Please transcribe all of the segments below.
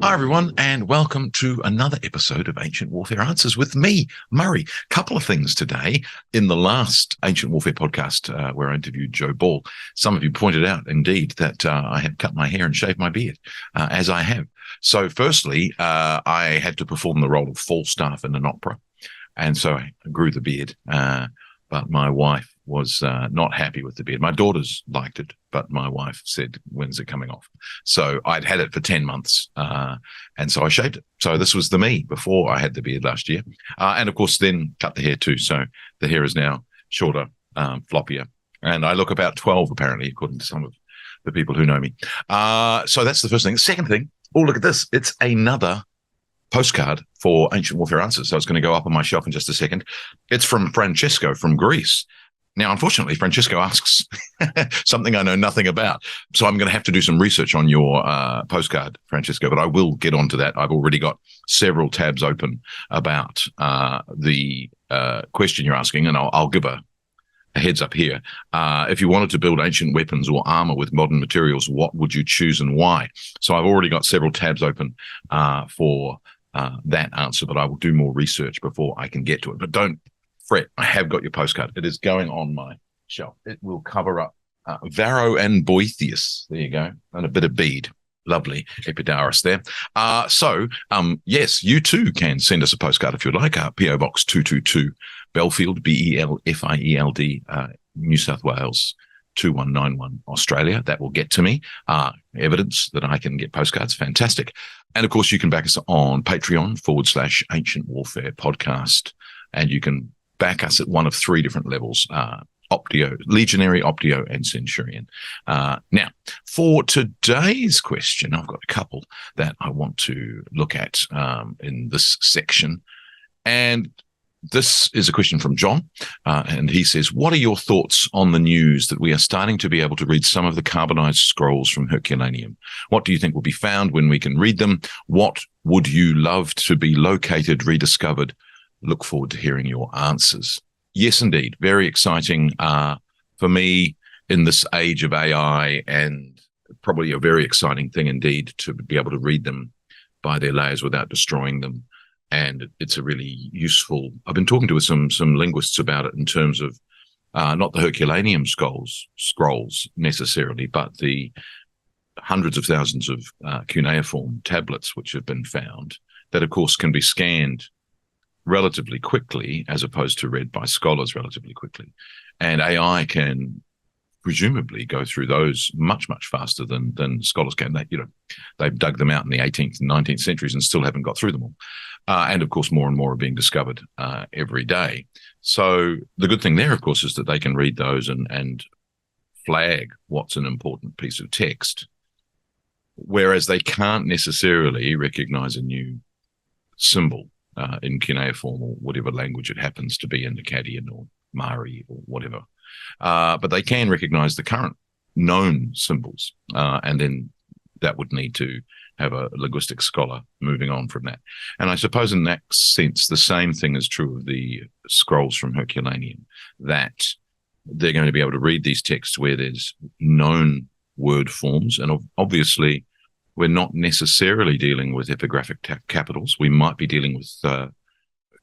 Hi, everyone, and welcome to another episode of Ancient Warfare Answers with me, Murray. Couple of things today. In the last Ancient Warfare podcast where I interviewed Joe Ball, some of you pointed out, indeed, that I had cut my hair and shaved my beard, as I have. So firstly, I had to perform the role of Falstaff in an opera, and so I grew the beard, but my wife was not happy with the beard. My daughters liked it, but my wife said, when's it coming off? So I'd had it for 10 months, and so I shaved it. So this was the me before I had the beard last year. And of course, then cut the hair too. So the hair is now shorter, floppier. And I look about 12, apparently, according to some of the people who know me. So that's the first thing. The second thing, oh, look at this. It's another postcard for Ancient Warfare Answers. So it's going to go up on my shelf in just a second. It's from Francesco from Greece. Now, unfortunately, Francesco asks something I know nothing about. So I'm going to have to do some research on your postcard, Francesco, but I will get onto that. I've already got several tabs open about the question you're asking, and I'll give a heads up here. If you wanted to build ancient weapons or armor with modern materials, what would you choose and why? So I've already got several tabs open for that answer, but I will do more research before I can get to it. But don't fret, I have got your postcard. It is going on my shelf. It will cover up Varro and Boethius. There you go. And a bit of bead. Lovely epidaurus there. Yes, you too can send us a postcard if you'd like. PO Box 222, Belfield, Belfield, New South Wales, 2191, Australia. That will get to me. Evidence that I can get postcards. Fantastic. And of course, you can back us on Patreon /Ancient Warfare Podcast. And you can back us at one of three different levels, Optio, Legionary, Optio, and Centurion. Now, for today's question, I've got a couple that I want to look at in this section. And this is a question from John, and he says, what are your thoughts on the news that we are starting to be able to read some of the carbonised scrolls from Herculaneum? What do you think will be found when we can read them? What would you love to be located, rediscovered? Look forward to hearing your answers. Yes, indeed. Very exciting for me in this age of AI, and probably a very exciting thing indeed to be able to read them by their layers without destroying them. And it's a really useful, I've been talking to some linguists about it in terms of not the Herculaneum scrolls necessarily, but the hundreds of thousands of cuneiform tablets which have been found that, of course, can be scanned relatively quickly as opposed to read by scholars relatively quickly. And AI can presumably go through those much, much faster than scholars can. They've dug them out in the 18th and 19th centuries and still haven't got through them all. And of course, more and more are being discovered every day. So the good thing there, of course, is that they can read those and flag what's an important piece of text, whereas they can't necessarily recognize a new symbol in cuneiform or whatever language it happens to be, in Akkadian or Mari or whatever. But they can recognize the current known symbols, and then that would need to have a linguistic scholar moving on from that. And I suppose in that sense, the same thing is true of the scrolls from Herculaneum, that they're going to be able to read these texts where there's known word forms. And obviously, we're not necessarily dealing with epigraphic capitals. We might be dealing with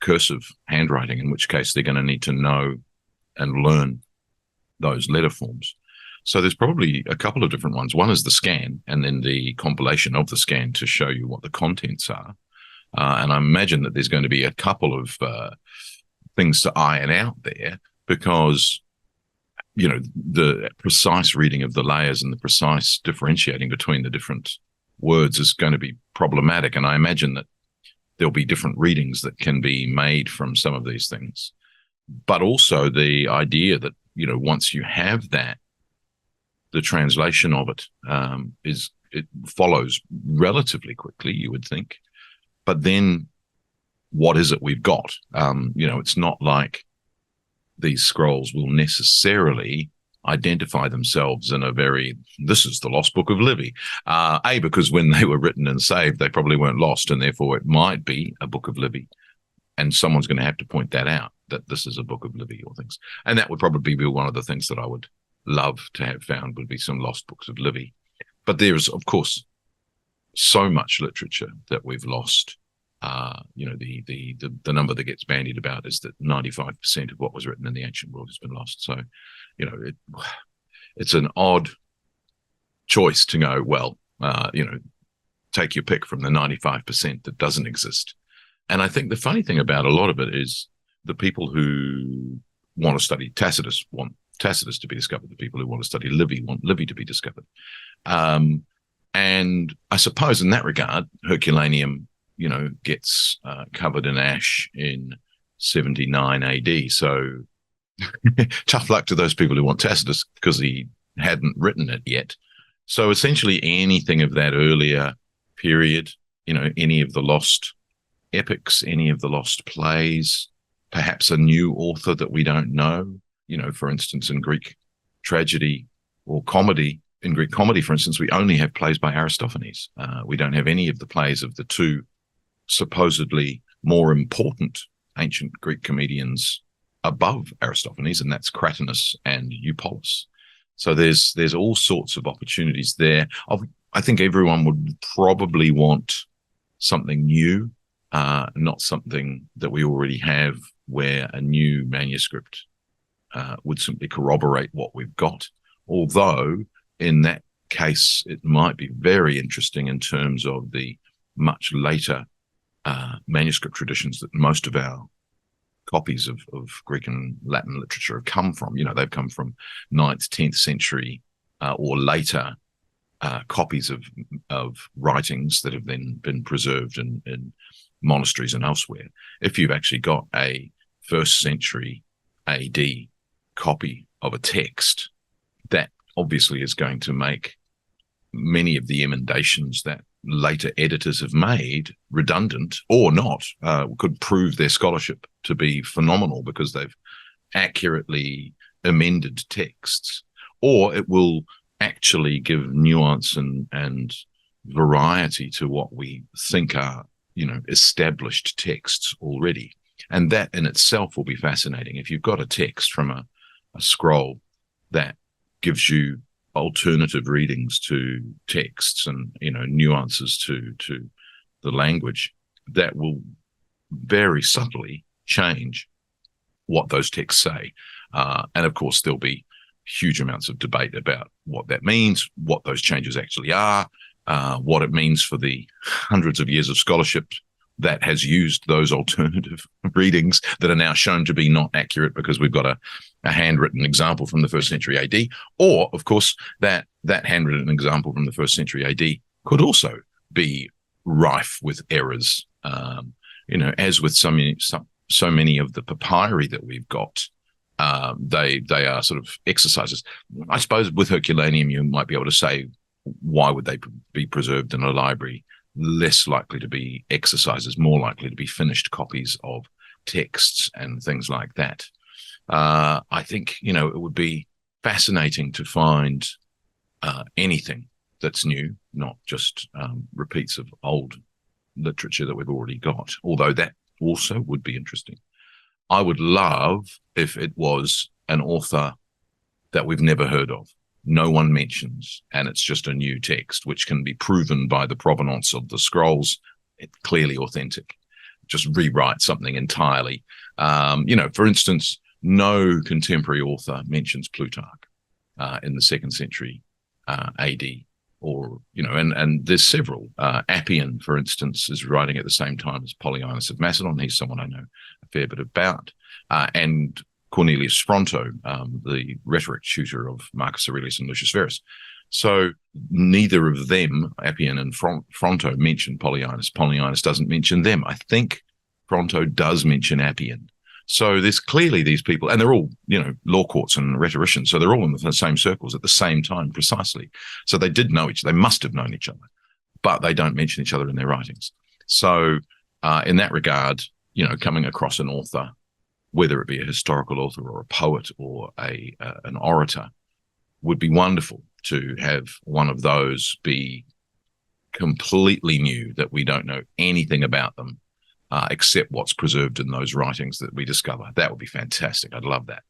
cursive handwriting, in which case they're going to need to know and learn those letter forms. So there's probably a couple of different ones. One is the scan, and then the compilation of the scan to show you what the contents are. And I imagine that there's going to be a couple of things to iron out there, because the precise reading of the layers and the precise differentiating between the different words is going to be problematic. And I imagine that there'll be different readings that can be made from some of these things. But also the idea that, once you have that, the translation of it it follows relatively quickly, you would think. But then what is it we've got? It's not like these scrolls will necessarily identify themselves in this is the lost book of Livy. Because when they were written and saved, they probably weren't lost, and therefore it might be a book of Livy. And someone's going to have to point that out, that this is a book of Livy or things. And that would probably be one of the things that I would love to have found, would be some lost books of Livy. But there's, of course, so much literature that we've lost. The number that gets bandied about is that 95% of what was written in the ancient world has been lost. So, it's an odd choice to go, well, take your pick from the 95% that doesn't exist. And I think the funny thing about a lot of it is the people who want to study Tacitus want Tacitus to be discovered. The people who want to study Livy want Livy to be discovered. And I suppose in that regard, Herculaneum, gets covered in ash in 79 AD. So tough luck to those people who want Tacitus because he hadn't written it yet. So essentially anything of that earlier period, any of the lost epics, any of the lost plays, perhaps a new author that we don't know, for instance, in Greek tragedy or comedy. In Greek comedy, for instance, we only have plays by Aristophanes. We don't have any of the plays of the two supposedly more important ancient Greek comedians above Aristophanes, and that's Cratinus and Eupolis. So there's all sorts of opportunities there. I think everyone would probably want something new, not something that we already have, where a new manuscript would simply corroborate what we've got. Although in that case, it might be very interesting in terms of the much later manuscript traditions that most of our copies of Greek and Latin literature have come from. They've come from 9th, 10th century or later copies of writings that have then been preserved in monasteries and elsewhere. If you've actually got a 1st century AD copy of a text, that obviously is going to make many of the emendations that later editors have made redundant or not, could prove their scholarship to be phenomenal because they've accurately amended texts, or it will actually give nuance and variety to what we think are, established texts already. And that in itself will be fascinating. If you've got a text from a scroll that gives you alternative readings to texts and, nuances to the language, that will very subtly change what those texts say. And of course, there'll be huge amounts of debate about what that means, what those changes actually are, what it means for the hundreds of years of scholarship that has used those alternative readings that are now shown to be not accurate because we've got a handwritten example from the 1st century AD, or of course that handwritten example from the 1st century AD could also be rife with errors. As with so many of the papyri that we've got, they are sort of exercises. I suppose with Herculaneum, you might be able to say, why would they be preserved in a library? Less likely to be exercises, more likely to be finished copies of texts and things like that. I think, it would be fascinating to find anything that's new, not just repeats of old literature that we've already got, although that also would be interesting. I would love if it was an author that we've never heard of, no one mentions, and it's just a new text, which can be proven by the provenance of the scrolls. It's clearly authentic. Just rewrite something entirely. For instance, no contemporary author mentions Plutarch in the 2nd century AD, or, and there's several. Appian, for instance, is writing at the same time as Polyaenus of Macedon. He's someone I know a fair bit about. And Cornelius Fronto, the rhetoric tutor of Marcus Aurelius and Lucius Verus. So neither of them, Appian and Fronto, mention Polyaenus. Polyaenus doesn't mention them. I think Fronto does mention Appian. So there's clearly these people, and they're all, law courts and rhetoricians. So they're all in the same circles at the same time, precisely. So they did know they must have known each other, but they don't mention each other in their writings. So in that regard, coming across an author, whether it be a historical author or a poet or an orator, would be wonderful to have one of those be completely new, that we don't know anything about them except what's preserved in those writings that we discover. That would be fantastic. I'd love that.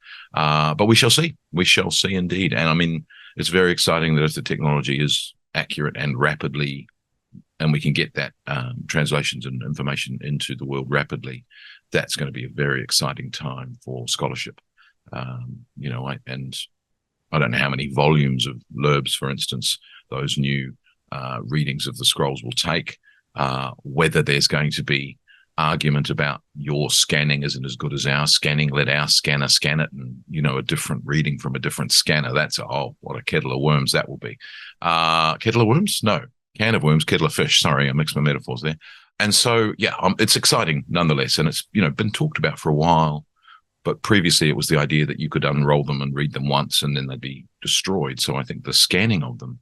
But we shall see. We shall see indeed. And I mean, it's very exciting that if the technology is accurate and rapidly and we can get that translations and information into the world rapidly, that's going to be a very exciting time for scholarship. And I don't know how many volumes of L'Herbes, for instance, those new readings of the scrolls will take, whether there's going to be argument about your scanning isn't as good as our scanning, let our scanner scan it, and a different reading from a different scanner. That's what a kettle of worms that will be. Kettle of worms? No. Can of worms, kettle of fish. Sorry, I mixed my metaphors there. And so, it's exciting nonetheless, and it's been talked about for a while. But previously, it was the idea that you could unroll them and read them once, and then they'd be destroyed. So I think the scanning of them,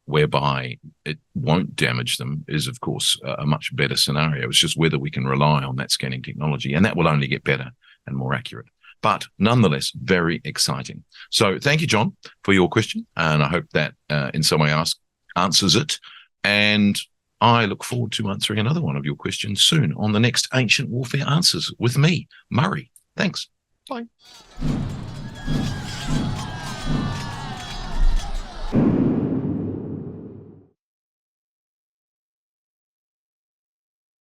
whereby it won't damage them, is, of course, a much better scenario. It's just whether we can rely on that scanning technology, and that will only get better and more accurate. But nonetheless, very exciting. So thank you, John, for your question, and I hope that in some way answers it. And I look forward to answering another one of your questions soon on the next Ancient Warfare Answers with me, Murray. Thanks. Bye.